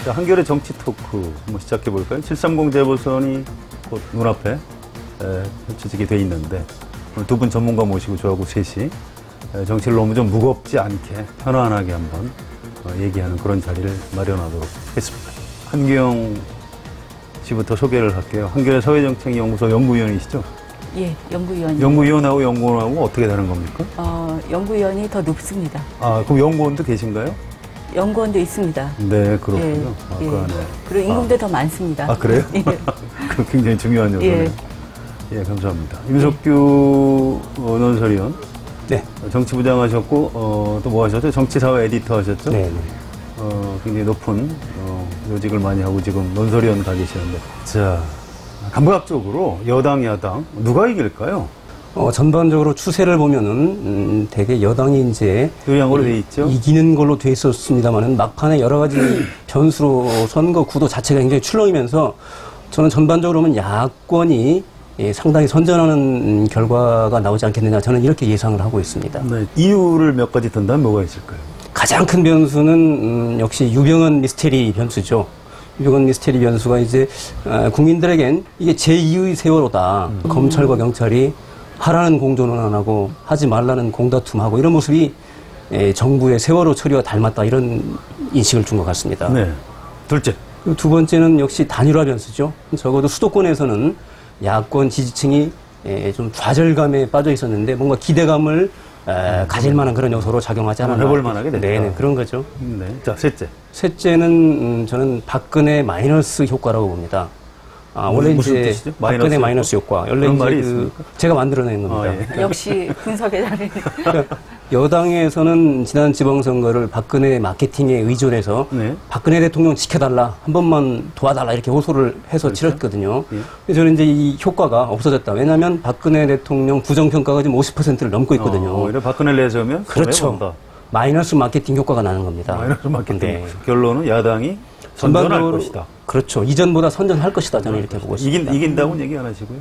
자, 한겨레 정치 토크 한번 시작해 볼까요? 730 재보선이 곧 눈앞에 펼쳐지게 돼 있는데 오늘 두 분 전문가 모시고 저하고 셋이 정치를 너무 좀 무겁지 않게 편안하게 한번 얘기하는 그런 자리를 마련하도록 했습니다. 한규영 씨부터 소개를 할게요. 한겨레 사회정책연구소 연구위원이시죠? 예, 연구위원. 연구위원하고 연구원하고 어떻게 다른 겁니까? 연구위원이 더 높습니다. 아, 그럼 연구원도 계신가요? 연구원도 있습니다. 네, 그렇군요. 예, 그 안에. 그리고 임금도 더 많습니다. 아, 그래요? 예. 그 굉장히 중요한 요소네요. 예, 감사합니다. 임석규 논설위원. 네. 정치부장 하셨고, 또 뭐 하셨죠? 정치사회 에디터 하셨죠? 네. 굉장히 높은, 요직을 많이 하고 지금 논설위원 가 계시는데. 자, 감각적으로 여당, 야당, 누가 이길까요? 전반적으로 추세를 보면은, 대개 여당이 이제. 유리한 돼 있죠? 이기는 걸로 돼 있었습니다만은, 막판에 여러 가지 변수로 선거 구도 자체가 굉장히 출렁이면서, 저는 전반적으로 보면 야권이 상당히 선전하는 결과가 나오지 않겠느냐, 저는 이렇게 예상을 하고 있습니다. 네. 이유를 몇 가지 든다면 뭐가 있을까요? 가장 큰 변수는, 역시 유병헌 미스테리 변수죠. 유병헌 미스테리 변수가 이제, 국민들에겐 이게 제2의 세월호다. 검찰과 경찰이 하라는 공조는 안 하고 하지 말라는 공다툼하고 이런 모습이 정부의 세월호 처리와 닮았다 이런 인식을 준 것 같습니다. 네. 둘째. 두 번째는 역시 단일화 변수죠. 적어도 수도권에서는 야권 지지층이 좀 좌절감에 빠져 있었는데 뭔가 기대감을 가질 만한 그런 요소로 작용하지 않았나. 해볼 만하게 됐다. 네, 그런 거죠. 네. 자, 셋째. 셋째는 저는 박근혜 마이너스 효과라고 봅니다. 원래 무슨 이제 뜻이죠? 박근혜 마이너스 효과. 원래 그런 말이 이제 있습니까? 제가 만들어낸 겁니다. 예. 역시 분석의 자리. 그러니까 여당에서는 지난 지방선거를 박근혜 마케팅에 의존해서 네. 박근혜 대통령 지켜달라, 한 번만 도와달라 이렇게 호소를 해서 그렇죠. 치렀거든요. 예. 그래서 저는 이제 이 효과가 없어졌다. 왜냐하면 박근혜 대통령 부정평가가 지금 50%를 넘고 있거든요. 오히려 박근혜를 내세우면 그렇죠. 마이너스 마케팅 효과가 나는 겁니다. 마이너스 마케팅. 네. 결론은 야당이 선전할 것이다. 그렇죠. 이전보다 선전할 것이다. 저는 이렇게 보고 있습니다. 이긴다고는 얘기 안 하시고요?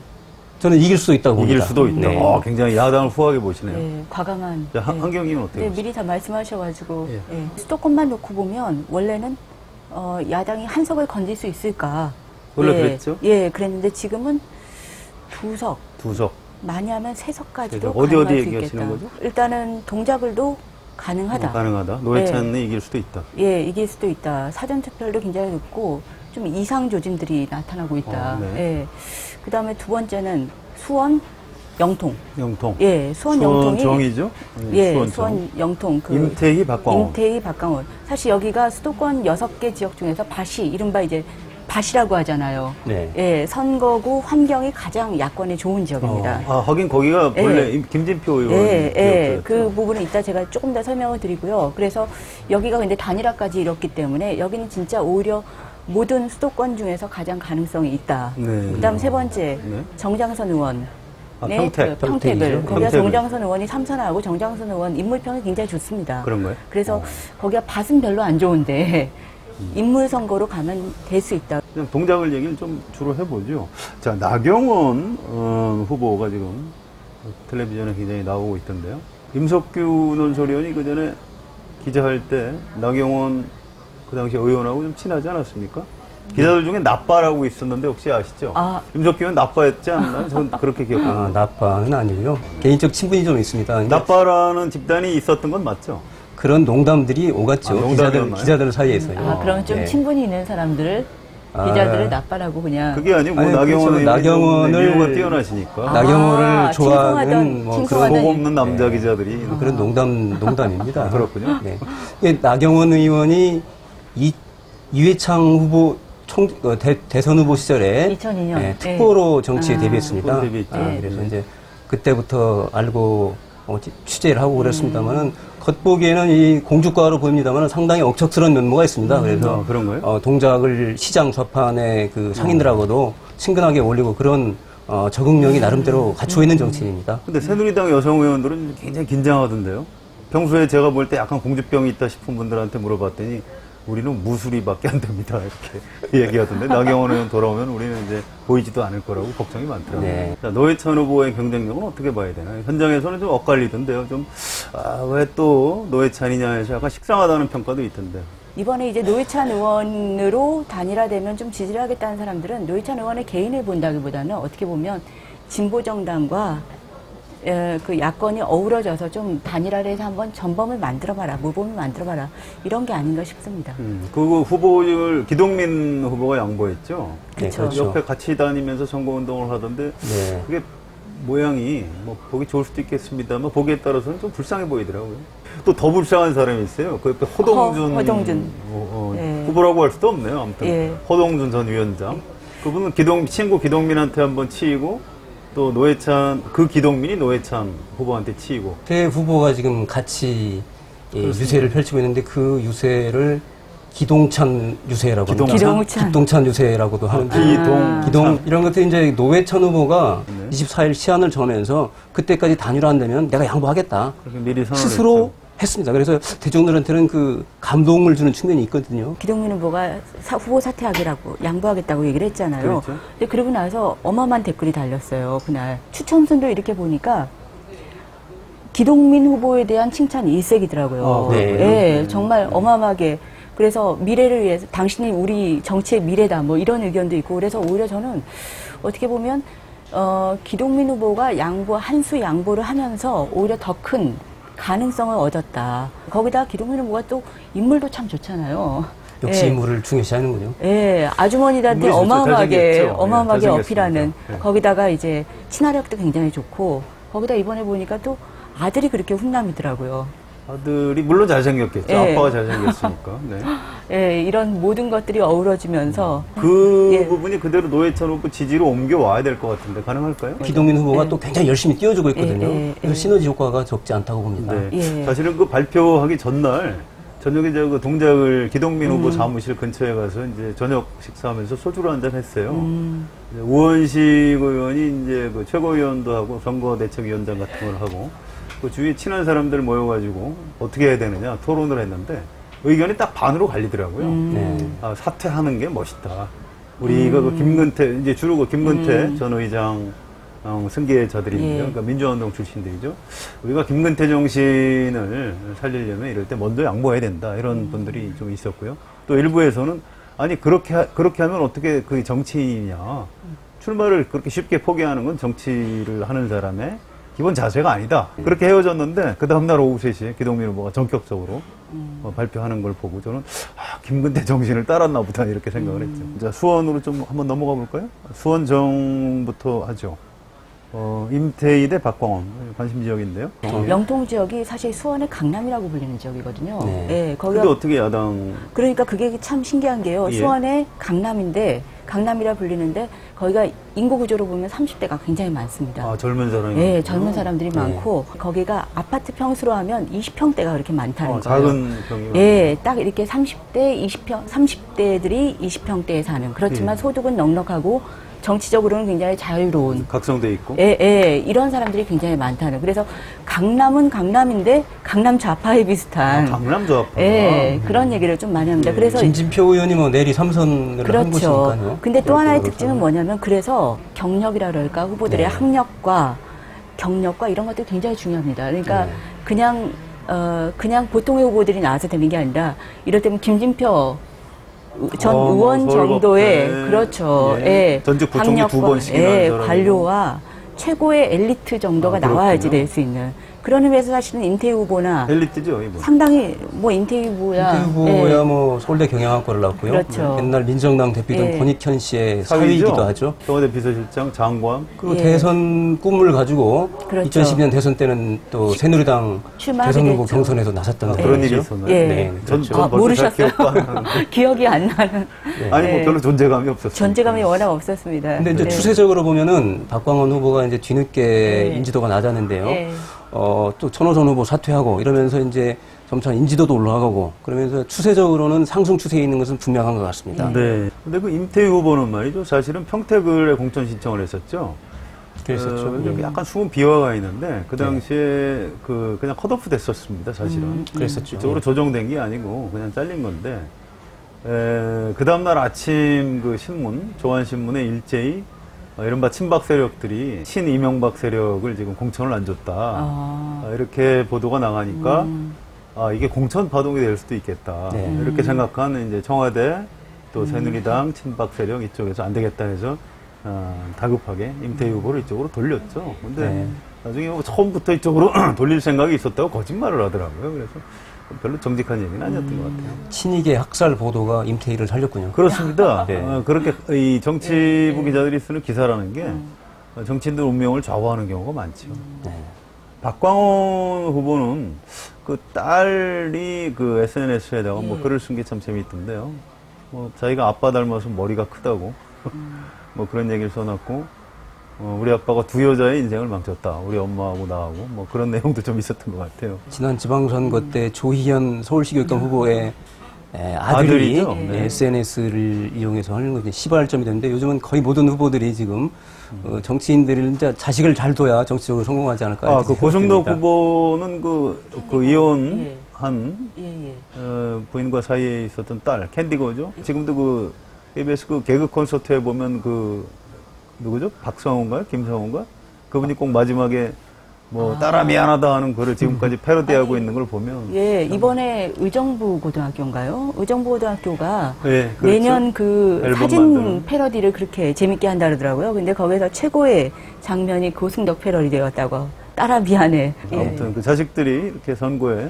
저는 이길 수도 있다고 봅니다. 이길 수도 있다. 네. 굉장히 야당을 후하게 보시네요. 네, 과감한. 자, 한경님은 어때요? 네, 미리 다 말씀하셔가지고 예. 수도권만 놓고 보면 원래는 야당이 한 석을 건질 수 있을까? 원래 그랬죠? 예, 그랬는데 지금은 두 석. 많이 하면 세 석까지도 어디 가능할 수 얘기하시는 있겠다. 거죠? 일단은 동작을도 가능하다. 가능하다. 노회찬이 이길 수도 있다. 예, 이길 수도 있다. 사전투표율도 굉장히 높고 좀 이상 조짐들이 나타나고 있다. 네. 예. 그 다음에 두 번째는 수원 영통. 예, 수원 영통이. 정이죠? 예, 수원 영통. 임태희, 박광원. 사실 여기가 수도권 6개 지역 중에서 밭이, 이른바 이제 밭이라고 하잖아요. 네. 예, 선거구 환경이 가장 야권에 좋은 지역입니다. 하긴 거기가 원래 김진표 의원. 그 부분은 이따 제가 조금 더 설명을 드리고요. 그래서 여기가 근데 단일화까지 이뤘기 때문에 여기는 진짜 오히려 모든 수도권 중에서 가장 가능성이 있다. 네. 그다음 세 번째, 정장선 의원. 평택. 평택을. 거기가 평택을. 정장선 의원이 참선하고 정장선 의원 인물평이 굉장히 좋습니다. 그런 거예요? 그래서 거기가 밭은 별로 안 좋은데 인물 선거로 가면 될 수 있다. 그냥 동작을 얘기를 좀 주로 해보죠. 자, 나경원 후보가 지금 텔레비전에 굉장히 나오고 있던데요. 임석규 논설위원이 그 전에 기자할 때 나경원 그 당시 의원하고 좀 친하지 않았습니까? 기자들 중에 나빠라고 있었는데 혹시 아시죠? 임석규는 나빠였지 않나? 저는 그렇게 기억합니다. 나빠는 아니고요. 개인적 친분이 좀 있습니다. 나빠라는 집단이 있었던 건 맞죠? 그런 농담들이 오갔죠. 기자들 사이에서요. 그럼 좀 친분이 있는 사람들을 기자들을 나빠라고 그냥. 그게 아니고 나경원을 이유가 뛰어나시니까. 나경원을 좋아하는 그런 복 없는 남자 기자들이 그런 농담입니다. 그렇군요. 네. 나경원 의원이 이회창 후보 대선 후보 시절에 2002년 특보로 정치에 데뷔했습니다. 그래서 이제 그때부터 알고 취재를 하고 그랬습니다만은 겉보기에는 이 공주과로 보입니다만 상당히 억척스러운 면모가 있습니다. 그래서 그런 거예요? 동작을 시장 좌판의 그 상인들하고도 친근하게 어울리고 그런 적응력이 나름대로 갖추고 있는 정치인입니다. 근데 새누리당 여성 의원들은 굉장히 긴장하던데요. 평소에 제가 볼 때 약간 공주병이 있다 싶은 분들한테 물어봤더니 우리는 무수리밖에 안 됩니다. 이렇게 얘기하던데 나경원 의원 돌아오면 우리는 이제 보이지도 않을 거라고 걱정이 많더라고요. 네. 자, 노회찬 후보의 경쟁력은 어떻게 봐야 되나요? 현장에서는 좀 엇갈리던데요. 왜 또 노회찬이냐 해서 약간 식상하다는 평가도 있던데. 이번에 이제 노회찬 의원으로 단일화되면 좀 지지를 하겠다는 사람들은 노회찬 의원의 개인을 본다기보다는 어떻게 보면 진보정당과 그 야권이 어우러져서 좀 단일화를 해서 한번 전범을 만들어봐라, 모범을 만들어봐라, 이런 게 아닌가 싶습니다. 그 후보를 기동민 후보가 양보했죠. 그렇죠. 그렇죠. 옆에 같이 다니면서 선거운동을 하던데 네. 그게 모양이 뭐 보기 좋을 수도 있겠습니다만 보기에 따라서는 좀 불쌍해 보이더라고요. 또 더 불쌍한 사람이 있어요. 그 옆에 허동준 네. 후보라고 할 수도 없네요. 아무튼 예. 허동준 전 위원장. 그분은 친구 기동민한테 한번 치이고 또 노회찬 그 기동민이 노회찬 후보한테 치이고. 세 후보가 지금 같이 유세를 펼치고 있는데 그 유세를 기동찬 유세라고 합니다. 기동찬 유세라고도 하는데 기동 이런 것들이 이제 노회찬 후보가 24일 시한을 정하면서 그때까지 단일화 안 되면 내가 양보하겠다. 미리 스스로 했습니다. 그래서 대중들한테는 그 감동을 주는 측면이 있거든요. 기동민 후보가 후보 사퇴하기라고 양보하겠다고 얘기를 했잖아요. 그렇죠. 근데 그러고 나서 어마어마한 댓글이 달렸어요. 그날 추첨순도 이렇게 보니까 기동민 후보에 대한 칭찬이 일색이더라고요. 네, 정말 어마어마하게. 그래서 미래를 위해서 당신이 우리 정치의 미래다 뭐 이런 의견도 있고 그래서 오히려 저는 어떻게 보면 기동민 후보가 한수 양보를 하면서 오히려 더 큰 가능성을 얻었다. 거기다 기동민 후보가 또 인물도 참 좋잖아요. 역시 예. 인물을 중요시하는군요. 예, 아주머니들한테 인물이 좋죠. 어마어마하게 잘생겼습니다. 어필하는 예. 거기다가 이제 친화력도 굉장히 좋고 거기다 이번에 보니까 또 아들이 그렇게 훈남이더라고요. 아들이 물론 잘생겼겠죠. 예. 아빠가 잘생겼으니까. 네. 예, 이런 모든 것들이 어우러지면서 그 예. 부분이 그대로 노회찬 후보 지지로 옮겨와야 될 것 같은데 가능할까요? 기동민 후보가 또 굉장히 열심히 띄워주고 있거든요. 그래서 예. 시너지 효과가 적지 않다고 봅니다. 네. 예. 사실은 그 발표하기 전날 저녁에 그 동작을 기동민 후보 사무실 근처에 가서 이제 저녁 식사하면서 소주를 한잔 했어요. 이제 우원식 의원이 이제 그 최고위원도 하고 선거대책위원장 같은 걸 하고 그 주위에 친한 사람들 모여가지고 어떻게 해야 되느냐 토론을 했는데 의견이 딱 반으로 갈리더라고요. 네. 아, 사퇴하는 게 멋있다. 우리가 그 김근태, 이제 주로 그 김근태 전 의장 승계자들인데요. 예. 그러니까 민주화운동 출신들이죠. 우리가 김근태 정신을 살리려면 이럴 때 먼저 양보해야 된다. 이런 분들이 좀 있었고요. 또 일부에서는 아니, 그렇게 하면 어떻게 그 정치인이냐. 출마를 그렇게 쉽게 포기하는 건 정치를 하는 사람의 기본 자세가 아니다. 그렇게 헤어졌는데 그 다음날 오후 3시에 기동민 후보가 전격적으로 발표하는 걸 보고 저는 김근태 정신을 따랐나 보다 이렇게 생각을 했죠. 자, 수원으로 좀 한번 넘어가 볼까요? 수원정부터 하죠. 임태희 대 박광원 관심 지역인데요. 영동 지역이 사실 수원의 강남이라고 불리는 지역이거든요. 네. 예, 거기가 근데 어떻게 야당 그러니까 그게 참 신기한 게요. 예. 수원의 강남인데 강남이라 불리는데 거기가 인구 구조로 보면 30대가 굉장히 많습니다. 젊은 사람이 예, 젊은 사람들이 많고 거기가 아파트 평수로 하면 20평대가 그렇게 많다는 거예요. 작은 평이 예, 딱 이렇게 30대들이 20평대에 사는 그렇지만 예. 소득은 넉넉하고 정치적으로는 굉장히 자유로운 각성돼 있고 이런 사람들이 굉장히 많다는. 그래서 강남은 강남인데 강남 좌파에 비슷한 강남 좌파 그런 얘기를 좀 많이 합니다. 예. 그래서 김진표 의원이 뭐 내리 3선을 한 그렇죠. 곳이니까요. 근데 또 하나의 특징은 뭐냐면 그래서 경력이라 그럴까 후보들의 네. 학력과 경력과 이런 것들이 굉장히 중요합니다. 그러니까 그냥 보통의 후보들이 나와서 되는 게 아니라 이럴 때면 김진표 전 의원 정도의 그렇죠. 예. 전직 부총리 학력과, 2번씩이나 한 사람이고. 관료와 최고의 엘리트 정도가 나와야지 그렇군요. 될 수 있는. 그런 의미에서 사실은 임태희 후보나 엘리트죠 이분. 상당히 뭐 임태희 후보야. 임태희 후보야 뭐 서울대 경영학과를 나왔고요. 그렇죠. 옛날 민정당 대표던 예. 권익현 씨의 사위이죠? 사위이기도 하죠. 청와대 비서실장 장관. 그 예. 대선 꿈을 가지고 그렇죠. 2012년 대선 때는 또 새누리당 출마하게 대선 후보 됐죠. 경선에서 나섰던 그런 일이 분이죠. 있었나요? 예. 네, 전 그렇죠. 벌써 모르셨어요? 잘 기억도 안 나는데. 기억이 안 나는. 아니 뭐 예. 별로 존재감이 없었어요. 존재감이 워낙 없었습니다. 근데 이제 예. 추세적으로 보면은 박광원 후보가 이제 뒤늦게 예. 인지도가 낮았는데요. 예. 또 천호선 후보 사퇴하고 이러면서 이제 점차 인지도도 올라가고 그러면서 추세적으로는 상승 추세에 있는 것은 분명한 것 같습니다. 네. 근데 그 임태희 후보는 말이죠. 사실은 평택을에 공천 신청을 했었죠. 그랬었죠. 근데 예. 약간 숨은 비화가 있는데 그 당시에 그냥 컷오프 됐었습니다. 사실은. 그랬었죠. 이쪽으로 조정된 게 아니고 그냥 잘린 건데 그 다음날 아침 그 신문 조한신문에 일제히 이른바 친박 세력들이 친이명박 세력을 지금 공천을 안 줬다. 이렇게 보도가 나가니까 이게 공천 파동이 될 수도 있겠다. 네. 이렇게 생각한 이제 청와대 또 새누리당 친박 세력 이쪽에서 안 되겠다 해서 다급하게 임태희 후보를 이쪽으로 돌렸죠. 근데 네. 나중에 뭐 처음부터 이쪽으로 돌릴 생각이 있었다고 거짓말을 하더라고요. 그래서 별로 정직한 얘기는 아니었던 것 같아요. 친이계 학살 보도가 임태희를 살렸군요. 그렇습니다. 네. 그렇게 이 정치부 기자들이 쓰는 기사라는 게 정치인들 운명을 좌우하는 경우가 많죠. 네. 박광원 후보는 그 딸이 그 SNS에다가 뭐 글을 쓴 게 참 재미있던데요. 뭐 자기가 아빠 닮아서 머리가 크다고 뭐 그런 얘기를 써놨고 우리 아빠가 두 여자의 인생을 망쳤다. 우리 엄마하고 나하고 뭐 그런 내용도 좀 있었던 것 같아요. 지난 지방선거 때 조희연 서울시교육감 후보의 아들이 아들이죠? 네. SNS를 이용해서 하는 것이 시발점이 됐는데 요즘은 거의 모든 후보들이 지금 정치인들이 이제 자식을 잘 둬야 정치적으로 성공하지 않을까. 그 고성덕 후보는 그 이혼한 예. 부인과 사이에 있었던 딸 캔디거죠. 지금도 그 KBS 그 개그 콘서트에 보면 그 누구죠? 박성호인가요? 김성호인가? 그분이 꼭 마지막에 뭐 딸아 미안하다 하는 글을 지금까지 패러디하고 있는 걸 보면 예, 이번에 의정부 고등학교인가요? 의정부 고등학교가 예, 그렇죠. 매년 그 앨범 사진 만드는. 패러디를 그렇게 재밌게 한다 그러더라고요. 근데 거기서 최고의 장면이 고승덕 패러디 되었다고. 딸아 미안해. 예. 아무튼 그 자식들이 이렇게 선거에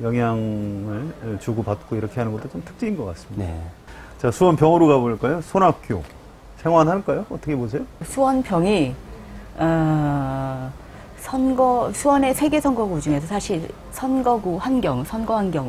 영향을 주고받고 이렇게 하는 것도 좀 특징인 것 같습니다. 네. 자, 수원 병으로 가볼까요? 손학규 생환할까요? 어떻게 보세요? 수원병이 수원의 세 개 선거구 중에서 사실 선거 환경,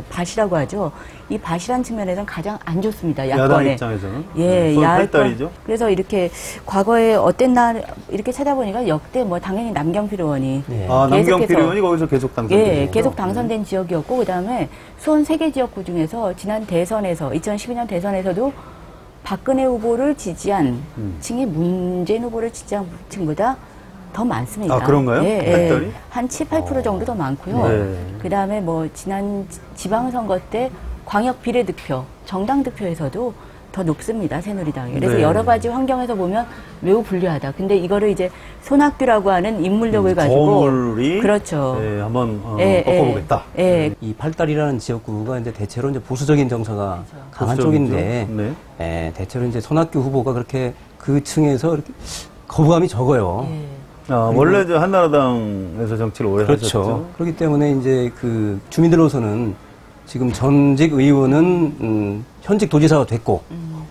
밭이라고 하죠. 이 밭이란 측면에서는 가장 안 좋습니다. 야당 야권에. 입장에서는. 예, 수원 야권. 8달이죠. 그래서 이렇게 과거에 어땠나 이렇게 찾아보니까 역대 뭐 당연히 남경필 의원이 네. 남경필 의원이 거기서 계속 당선된 예, 거죠? 계속 당선된 지역이었고 그다음에 수원 세 개 지역구 중에서 지난 대선에서 2012년 대선에서도 박근혜 후보를 지지한 층이 문재인 후보를 지지한 층보다 더 많습니다. 아, 그런가요? 예, 팩тор이? 예. 한 7, 8% 정도 더 많고요. 네. 그다음에 뭐 지난 지방선거 때 광역 비례득표, 정당 득표에서도 더 높습니다. 새누리당이. 그래서 네. 여러 가지 환경에서 보면 매우 불리하다. 근데 이거를 이제 손학규라고 하는 인물력을 가지고 거물이 그렇죠. 한번 예, 꺾어보겠다. 예. 이 팔달이라는 지역구가 이제 대체로 이제 보수적인 정서가 강한 보수적이죠. 쪽인데, 네. 대체로 이제 손학규 후보가 그렇게 그 층에서 이렇게 거부감이 적어요. 예. 원래 저 한나라당에서 정치를 오래 그렇죠. 하셨죠. 그렇기 때문에 이제 그 주민들로서는 지금 전직 의원은 현직 도지사가 됐고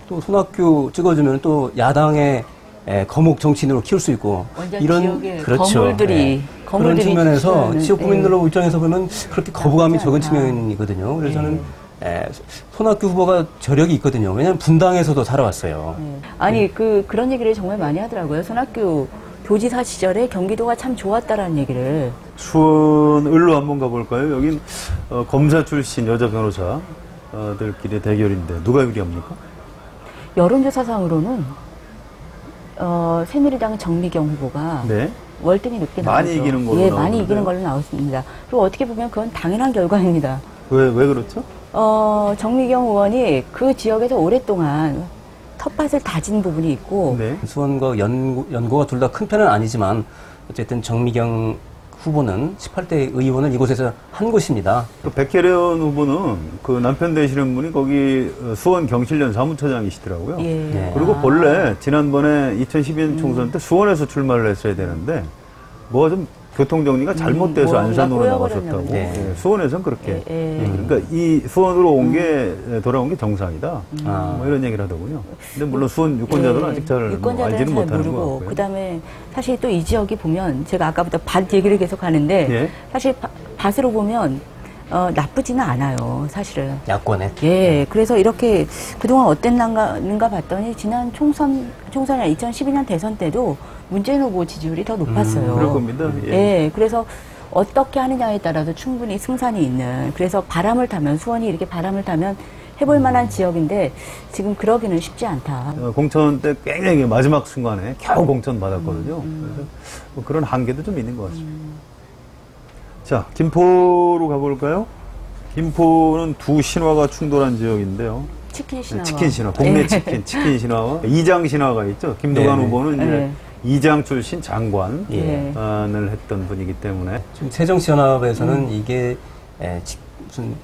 또 손학규 찍어주면 또 야당의 거목 정치인으로 키울 수 있고 원작 이런 지역의 그렇죠. 거물들이 그런 측면에서 지출하는, 지역 구민들로 입장에서 보면 그렇게 거부감이 맞지 적은 않다. 측면이거든요. 그래서 저는 손학규 후보가 저력이 있거든요. 왜냐하면 분당에서도 살아왔어요. 아니 그런 얘기를 정말 많이 하더라고요. 손학규 도지사 시절에 경기도가 참 좋았다라는 얘기를. 수원을로 한번 가볼까요? 여긴 검사 출신 여자 변호사들끼리 대결인데 누가 유리합니까? 여론조사상으로는 새누리당 정미경 후보가 네. 월등히 높게 나오죠. 많이 이기는 걸로 예, 많이 나오는데요. 이기는 걸로 나왔습니다. 그리고 어떻게 보면 그건 당연한 결과입니다. 왜 그렇죠? 정미경 의원이 그 지역에서 오랫동안 텃밭을 다진 부분이 있고 네. 수원과 연고가 둘 다 큰 편은 아니지만 어쨌든 정미경 후보는 18대 의원을 이곳에서 한 곳입니다. 그 백혜련 후보는 그 남편 되시는 분이 거기 수원 경실련 사무처장이시더라고요. 예. 네. 그리고 본래 지난번에 2012년 총선 때 수원에서 출마를 했어야 되는데 뭐가 좀 교통정리가 잘못돼서 뭔가 안산으로 꼬여버렸나 나갔었다고. 보네. 예, 수원에서는 그렇게. 예. 그러니까 이 수원으로 돌아온 게 정상이다. 아. 뭐 이런 얘기를 하더군요. 근데 물론 수원 유권자들은 아직 잘 유권자들은 알지는 잘 못하는 것 모르고 같고요. 그다음에 사실 또 이 지역이 보면 제가 아까부터 밭 얘기를 계속 하는데 예. 사실 밭으로 보면 나쁘지는 않아요. 사실은. 야권에. 예, 그래서 이렇게 그동안 어땠는가 봤더니 지난 총선이 2012년 대선 때도 문재인 후보 지지율이 더 높았어요. 그럴 겁니다. 예. 예, 그래서 어떻게 하느냐에 따라서 충분히 승산이 있는, 그래서 바람을 타면, 수원이 이렇게 바람을 타면 해볼 만한 지역인데 지금 그러기는 쉽지 않다. 공천 때 굉장히 마지막 순간에 겨우 공천 받았거든요. 그래서 뭐 그런 한계도 좀 있는 것 같습니다. 자, 김포로 가볼까요? 김포는 두 신화가 충돌한 지역인데요. 치킨 신화. 치킨 신화, 동네 치킨 신화와 이장 신화가 있죠. 김두관 네. 후보는 이제 네. 이장 출신 장관을 예. 네. 했던 분이기 때문에 지금 새정치연합에서는 이게 무슨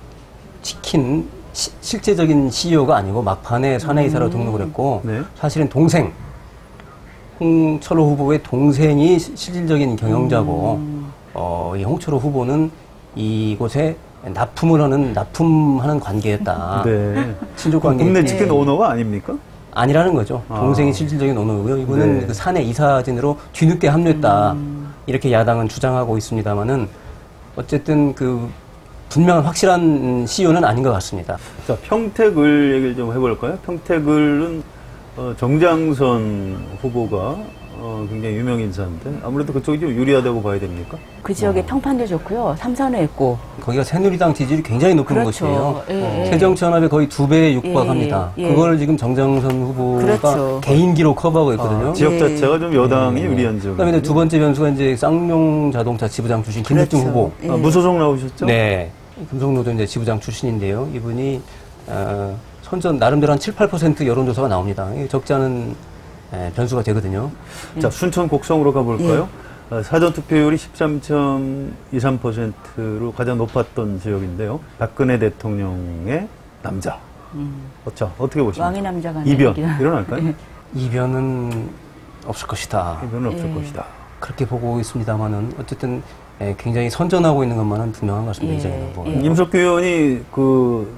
치킨 실제적인 CEO가 아니고 막판에 사내이사로 등록을 했고 네. 사실은 동생 홍철호 후보의 동생이 실질적인 경영자고 이 홍철호 후보는 이곳에 납품하는 관계였다. 네. 친족 관계. 국내 치킨 오너가 아닙니까? 아니라는 거죠. 동생이 실질적인 오너고요. 이거는 네. 그 사내 이사진으로 뒤늦게 합류했다. 이렇게 야당은 주장하고 있습니다만은 어쨌든 그 분명한 확실한 CEO는 아닌 것 같습니다. 자, 평택을 얘기를 좀 해볼까요? 평택을은 정장선 후보가 굉장히 유명 인사인데 아무래도 그쪽이 좀 유리하다고 봐야 됩니까? 그 지역에 평판도 좋고요. 삼선에 있고. 거기가 새누리당 지지율이 굉장히 높은 그렇죠. 곳이에요. 예, 예. 새정치연합의 거의 2배에 육박합니다. 예, 예. 그걸 지금 정장선 후보가 그렇죠. 개인기로 커버하고 있거든요. 지역 예. 자체가 좀 여당이 유리한 지역. 그다음에 두 번째 변수가 이제 쌍용 자동차 지부장 출신 김덕중 그렇죠. 후보. 예. 무소속 나오셨죠? 네. 금속노조 이제 지부장 출신인데요. 이분이 선전 나름대로 한 7, 8% 여론조사가 나옵니다. 이게 적지 않은 변수가 되거든요. 자, 순천 곡성으로 가볼까요? 사전 투표율이 13.23%로 가장 높았던 지역인데요. 박근혜 대통령의 남자. 어떻게 보십니까? 왕의 남자가 이변 아니라. 일어날까요? 이변은 없을 것이다. 이변은 없을 예. 것이다. 그렇게 보고 있습니다만은 어쨌든 굉장히 선전하고 있는 것만은 분명한 것 같습니다. 예, 이정현 후보. 예. 임석규 의원이 그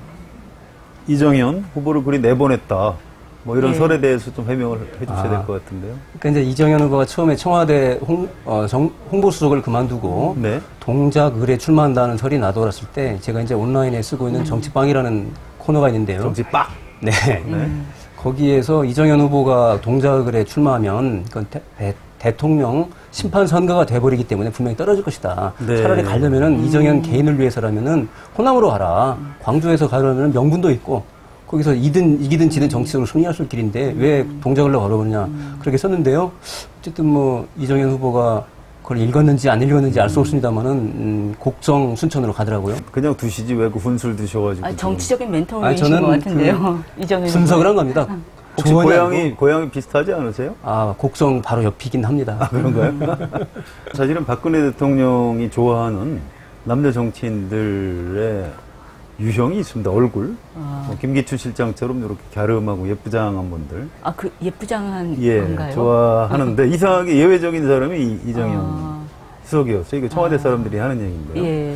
이정현 후보를 그리 내보냈다. 뭐 이런 예. 설에 대해서 좀 해명을 해주셔야 될 것 같은데요. 그러니까 이제 이정현 후보가 처음에 청와대 홍보수석을 그만두고 네. 동작 의뢰 출마한다는 설이 나돌았을 때 제가 이제 온라인에 쓰고 있는 정치빵이라는 코너가 있는데요. 정치 빡. 네. 네. 거기에서 이정현 후보가 동작 의뢰 출마하면 그건 대통령 심판 선거가 돼버리기 때문에 분명히 떨어질 것이다. 네. 차라리 가려면은 이정현 개인을 위해서라면은 호남으로 가라. 광주에서 가려면 명분도 있고 거기서 이기든 지든 정치적으로 승리할 수 있을 길인데 왜 동작을로 걸어보느냐 그렇게 썼는데요. 어쨌든 뭐 이정현 후보가 그걸 읽었는지 안 읽었는지 알 수 없습니다만은 곡성 순천으로 가더라고요. 그냥 두시지 왜 그 훈술 드셔가지고. 정치적인 멘토이신 저는 것 같은데요. 이정현 분석을 한 겁니다. 혹시 조언이 고향이 비슷하지 않으세요? 곡성 바로 옆이긴 합니다. 그런가요? 사실은 박근혜 대통령이 좋아하는 남자 정치인들의 유형이 있습니다. 얼굴. 뭐 김기춘 실장처럼 이렇게 갸름하고 예쁘장한 분들. 그 예쁘장한 예, 건가요? 좋아하는데 이상하게 예외적인 사람이 이정현 수석이었어요. 이거 청와대 사람들이 하는 얘기인데요. 예.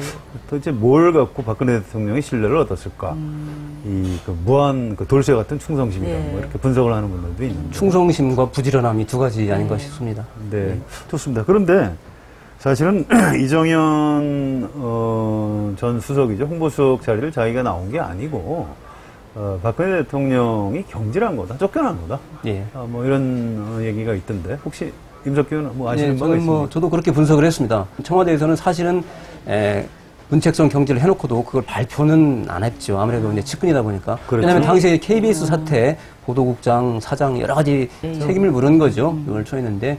도대체 뭘 갖고 박근혜 대통령의 신뢰를 얻었을까? 그 무한 그 돌쇠 같은 충성심이다. 예. 뭐 이렇게 분석을 하는 분들도 있는데. 충성심과 부지런함이 두 가지 아닌가 싶습니다. 네, 좋습니다. 그런데 사실은 이정현 전 수석이죠. 홍보수석 자리를 자기가 나온 게 아니고 박근혜 대통령이 경질한 거다, 쫓겨난 거다. 예. 뭐 이런 얘기가 있던데 혹시 임석규 의원 뭐 아시는 바가 저는 있습니까? 저도 그렇게 분석을 했습니다. 청와대에서는 사실은 문책성 경질을 해놓고도 그걸 발표는 안 했죠. 아무래도 이제 측근이다 보니까. 그렇죠. 왜냐하면 당시에 KBS 사태, 보도국장, 사장 여러 가지 책임을 물은 거죠. 이걸 처했는데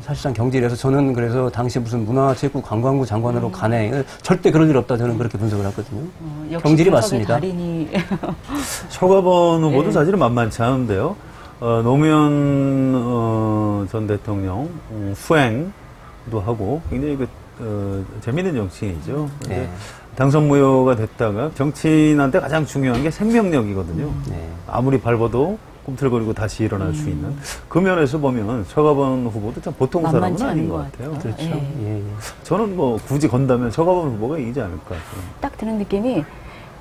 사실상 경질해서 저는 그래서 당시 무슨 문화체육관광부 장관으로 가네. 절대 그럴 일 없다. 저는 그렇게 분석을 했거든요. 역시 경질이 분석의 맞습니다. 달인이 서가번 후보도 사실은 만만치 않은데요. 노무현 전 대통령 수행도 하고 굉장히 재미있는 정치인이죠. 네. 당선 무효가 됐다가 정치인한테 가장 중요한 게 생명력이거든요. 네. 아무리 밟아도 꿈틀거리고 다시 일어날 수 있는 그 면에서 보면 서가번 후보도 참 보통 사람은 만만치 아닌 않은 것 것 같아요. 그렇죠. 예. 예, 예. 저는 뭐 굳이 건다면 서가번 후보가 이기지 않을까. 딱 드는 느낌이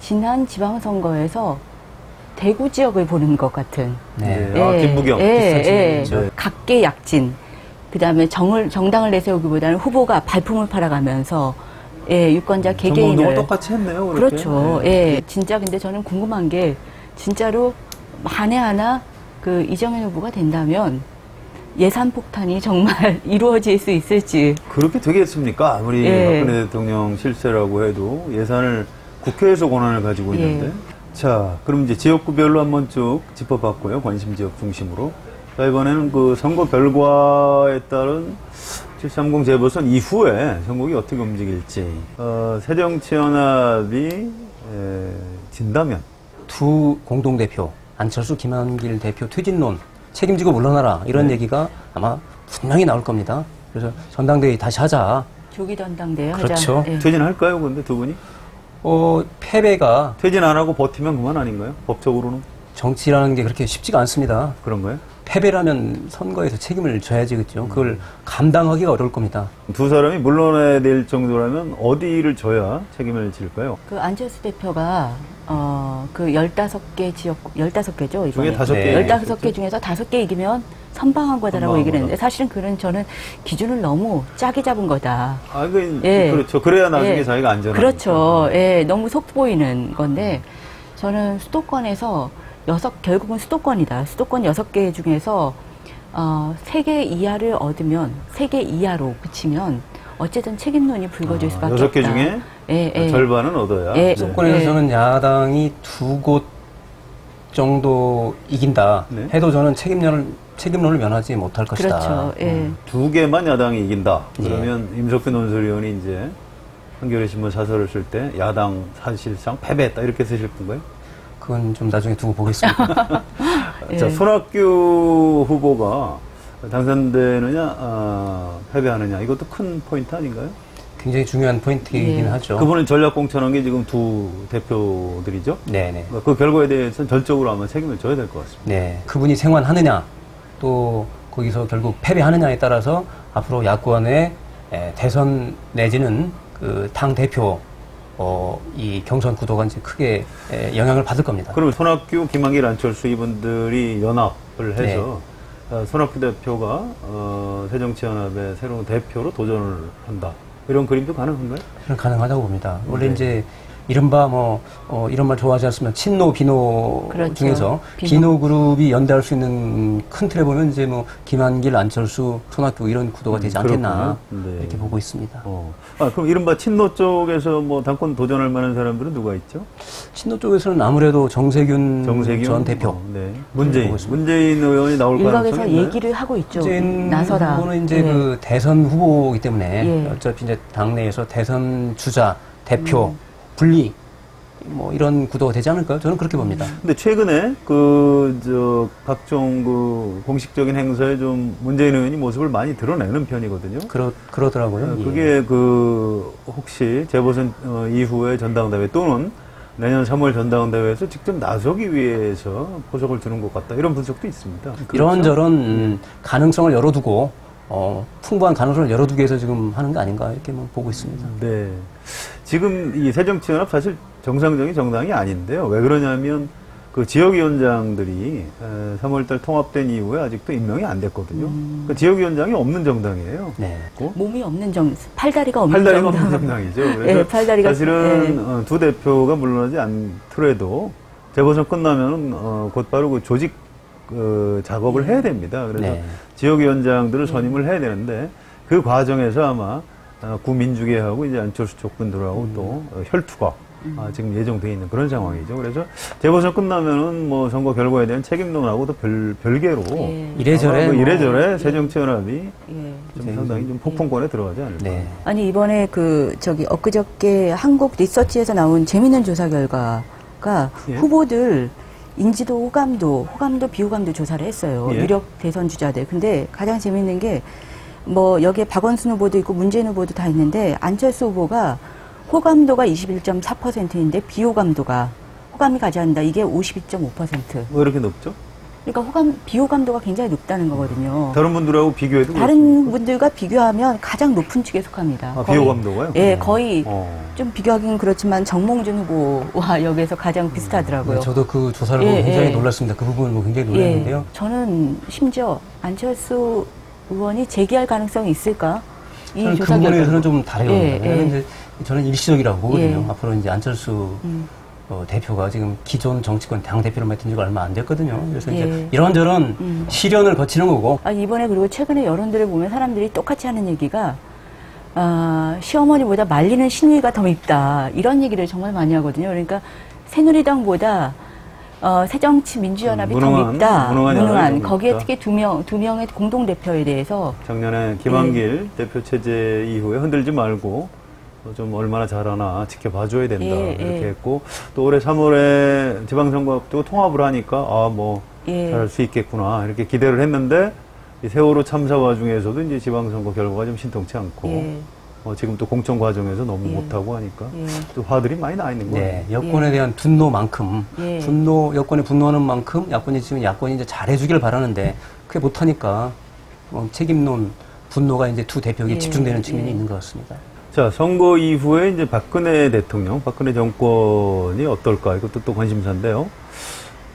지난 지방선거에서 대구 지역을 보는 것 같은. 네. 김부겸 예, 예. 네. 각계 약진. 그다음에 정당을 내세우기보다는 후보가 발품을 팔아가면서 유권자 개개인을 정몽동을 똑같이 했네요. 그렇게. 그렇죠. 예. 진짜 근데 저는 궁금한 게 진짜로 만에 하나 그 이정현 후보가 된다면 예산 폭탄이 정말 이루어질 수 있을지. 그렇게 되겠습니까? 아무리 예. 박근혜 대통령 실세라고 해도 예산을 국회에서 권한을 가지고 있는데. 예. 자, 그럼 이제 지역구별로 한번 쭉 짚어봤고요. 관심 지역 중심으로. 자, 이번에는 그 선거 결과에 따른 730 재보선 이후에 선거가 어떻게 움직일지. 새정치연합이 진다면. 두 공동대표, 안철수, 김한길 대표 퇴진론, 책임지고 물러나라, 이런 네. 얘기가 아마 분명히 나올 겁니다. 그래서 전당대회 다시 하자. 조기 전당대회 하자. 그렇죠. 예. 퇴진할까요, 근데 두 분이? 패배가 퇴진 안 하고 버티면 그만 아닌가요? 법적으로는 정치라는 게 그렇게 쉽지가 않습니다. 그런가요? 패배라면 선거에서 책임을 져야지, 그죠? 그걸 감당하기가 어려울 겁니다. 두 사람이 물러나야 될 정도라면 어디를 져야 책임을 질까요? 그 안철수 대표가 그 15개 지역 15개죠, 이번에. 중에 5개. 네. 15개 중에서 5개 이기면 선방한 거다라고 선방한 얘기를 했는데 거다. 사실은 그런 저는 기준을 너무 짜게 잡은 거다. 아, 그, 예. 그렇죠. 그래야 나중에 예. 자기가 안전하니까. 그렇죠. 예, 너무 속보이는 건데 저는 수도권에서 결국은 수도권이다. 수도권 6개 중에서 3개 이하를 얻으면 3개 이하로 그치면 어쨌든 책임론이 불거질 수밖에 없다. 6개 중에 예, 예. 절반은 얻어야. 예. 수도권에서 저는 야당이 2곳 정도 이긴다 네. 해도 저는 책임론을 면하지 못할 것이다. 그렇죠. 예. 2개만 야당이 이긴다. 예. 그러면 임석근 논설위원이 이제 한겨레 신문 사설을 쓸 때 야당 사실상 패배했다 이렇게 쓰실 건가요? 그건 좀 나중에 두고 보겠습니다. 예. 자, 손학규 후보가 당선되느냐, 패배하느냐 이것도 큰 포인트 아닌가요? 굉장히 중요한 포인트이긴 예. 하죠. 그분은 전략 공천한 게 지금 두 대표들이죠. 네네. 그 결과에 대해서는 전적으로 아마 책임을 져야 될 것 같습니다. 네. 그분이 생還하느냐, 또 거기서 결국 패배하느냐에 따라서 앞으로 야권의 대선 내지는 그 당 대표 이 경선 구도가 이제 크게 영향을 받을 겁니다. 그러면 손학규, 김한길, 안철수 이분들이 연합을 해서 손학규 대표가 새정치연합의 새로운 대표로 도전을 한다. 이런 그림도 가능한가요? 저는 가능하다고 봅니다. 원래 네. 이제 이른바 이런 말 좋아하지 않습니다. 친노, 비노 그렇죠. 중에서 비노. 비노 그룹이 연대할 수 있는 큰 틀에 보면 이제 김한길, 안철수, 손학규 이런 구도가 되지 않겠나 그렇군요. 네. 이렇게 보고 있습니다. 그럼 이른바 친노 쪽에서 뭐 당권 도전할 만한 사람들은 누가 있죠? 친노 쪽에서는 아무래도 정세균 전 대표. 네. 문재인. 보고 있습니다. 문재인 의원이 나올 일각에서 가능성이 있나요? 얘기를 하고 있죠. 문재인 나서라. 후보는 이제 예. 그 대선 후보이기 때문에 예. 어차피 이제 당내에서 대선 주자, 대표, 분리 뭐 이런 구도가 되지 않을까요? 저는 그렇게 봅니다. 근데 최근에 각종 공식적인 행사에 좀 문재인 의원이 모습을 많이 드러내는 편이거든요. 그러더라고요. 예. 그게 혹시 재보선 이후에 전당대회 또는 내년 3월 전당대회에서 직접 나서기 위해서 포석을 두는 것 같다. 이런 분석도 있습니다. 그렇죠? 이런저런 가능성을 열어두고 풍부한 가능성을 열어두기 위해서 지금 하는 거 아닌가 이렇게 보고 있습니다. 네. 지금 이 새정치연합 사실 정상적인 정당이 아닌데요. 왜 그러냐면 그 지역위원장들이 3월달 통합된 이후에 아직도 임명이 안 됐거든요. 그 지역위원장이 없는 정당이에요. 네. 몸이 없는 팔다리가 없는 팔다리가 정당. 없는 정당이죠. 그래서 예, 팔다리가 사실은 두 대표가 물러나지 않더라도 재보선 끝나면 곧바로 그 조직 작업을 해야 됩니다. 그래서 네. 지역위원장들을 선임을 해야 되는데 그 과정에서 아마 구민주계하고 이제 안철수 쪽 분들하고 또 혈투가 지금 예정되어 있는 그런 상황이죠. 그래서 재보선 끝나면은 뭐 선거 결과에 대한 책임론하고도 별개로 예. 이래저래 새정치연합이 예. 좀 상당히 좀 폭풍권에 들어가지 않을까. 네. 아니 이번에 엊그저께 한국 리서치에서 나온 재밌는 조사 결과가 예. 후보들 인지도, 호감도, 비호감도 조사를 했어요. 예. 유력 대선 주자들. 근데 가장 재밌는 게 뭐 여기에 박원순 후보도 있고 문재인 후보도 다 있는데 안철수 후보가 호감도가 21.4%인데 호감이 가져간다. 이게 52.5%. 왜 이렇게 높죠? 그러니까 비호감도가 굉장히 높다는 거거든요. 다른 분들하고 비교해도 다른 분들과 비교하면 가장 높은 축에 속합니다. 아, 비호감도가요? 예, 거의 어. 좀 비교하기는 그렇지만 정몽준 후보와 여기에서 가장 비슷하더라고요. 네, 저도 그 조사를 보고 굉장히 놀랐습니다. 그 부분은 굉장히 놀랐는데요. 저는 심지어 안철수 의원이 재기할 가능성이 있을까? 이 그 조사 부분에서는 결과로. 좀 다르요. 이제 저는 일시적이라고 보거든요. 예. 앞으로 이제 안철수 대표가 지금 기존 정치권 당 대표를 맡은 지가 얼마 안 됐거든요. 그래서 이제 예. 이런저런 시련을 거치는 거고. 이번에 그리고 최근에 여론들을 보면 사람들이 똑같이 하는 얘기가 시어머니보다 말리는 시누이가 더 밉다. 이런 얘기를 정말 많이 하거든요. 그러니까 새누리당보다 새정치민주연합이 더 밉다. 무능한. 거기에 특히 두 명의 공동대표에 대해서. 작년에 김한길 대표 체제 이후에 흔들지 말고 좀 얼마나 잘하나 지켜봐줘야 된다. 이렇게 했고, 또 올해 3월에 지방선거 앞두고 통합을 하니까, 잘할 수 있겠구나. 이렇게 기대를 했는데, 이 세월호 참사 와중에서도 이제 지방선거 결과가 좀 신통치 않고, 지금 또 공천 과정에서 너무 못하고 하니까 예. 또 화들이 많이 나 있는 거예요. 네, 여권에 대한 분노만큼, 예. 여권에 분노하는 만큼 야권이 이제 잘해주길 바라는데, 그게 못하니까, 책임론, 분노가 이제 두 대표에게 예. 집중되는 측면이 예. 있는 것 같습니다. 자, 선거 이후에 이제 박근혜 대통령, 박근혜 정권이 어떨까? 이것도 또 관심사인데요.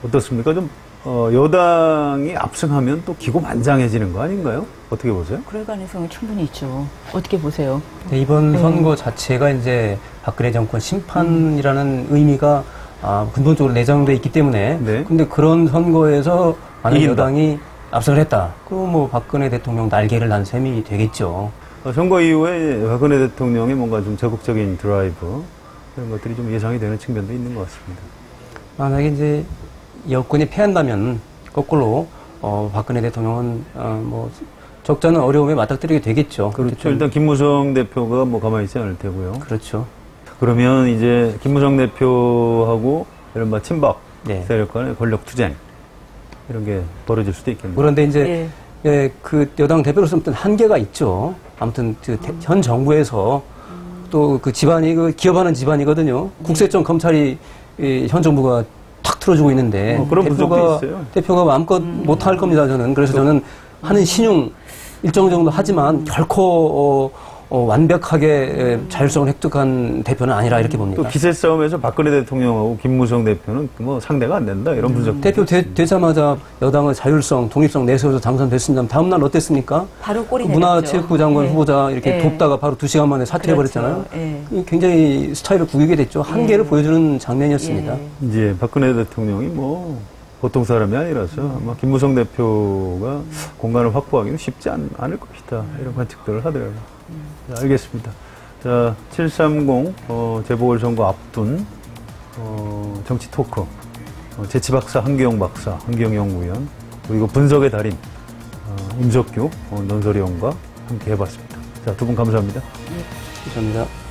어떻습니까? 좀, 여당이 압승하면 또 기고만장해지는 거 아닌가요? 어떻게 보세요? 그럴 가능성이 충분히 있죠. 어떻게 보세요? 네, 이번 선거 자체가 이제 박근혜 정권 심판이라는 의미가 근본적으로 내장돼 있기 때문에 네. 근데 그런 선거에서 만약 이긴다. 여당이 압승을 했다. 그럼 뭐 박근혜 대통령 날개를 난 셈이 되겠죠. 선거 이후에 박근혜 대통령의 뭔가 좀 적극적인 드라이브, 이런 것들이 좀 예상이 되는 측면도 있는 것 같습니다. 만약에 이제 여권이 패한다면 거꾸로 박근혜 대통령은 뭐 적잖은 어려움에 맞닥뜨리게 되겠죠. 그렇죠. 일단 김무성 대표가 뭐 가만히 있지 않을 테고요. 그렇죠. 그러면 이제 김무성 대표하고 이른바 친박 네. 세력 간의 권력 투쟁, 이런 게 벌어질 수도 있겠네요. 그런데 이제 그 여당 대표로서 아무튼 한계가 있죠. 아무튼 현 정부에서 또 그 집안이 기업하는 집안이거든요. 국세청 검찰이 현 정부가 탁 틀어주고 있는데 그런 분석도 있어요. 대표가 마음껏 못할 겁니다. 저는 그래서 저는 하는 신용 일정 정도 하지만 결코 완벽하게 자율성을 획득한 대표는 아니라 이렇게 봅니다. 또 기세 싸움에서 박근혜 대통령하고 김무성 대표는 뭐 상대가 안 된다 이런 분석. 대표 되자마자 여당의 자율성, 독립성 내세워서 당선됐습니다. 다음 날 어땠습니까? 바로 꼬리 내렸죠. 문화체육부 장관 후보자 이렇게 돕다가 바로 2시간 만에 사퇴해버렸잖아요. 그렇죠. 굉장히 스타일을 구기게 됐죠. 한계를 보여주는 장면이었습니다. 이제 박근혜 대통령이 뭐 보통 사람이 아니라서 아마 김무성 대표가 공간을 확보하기는 쉽지 않을 것이다. 이런 관측들을 하더라고요. 자, 알겠습니다. 자, 730 재보궐선거 앞둔 정치 토크, 재치박사 한기영 박사, 한기영 연구위원, 그리고 분석의 달인 임석규 논설위원과 함께 해봤습니다. 자, 두 분 감사합니다. 감사합니다.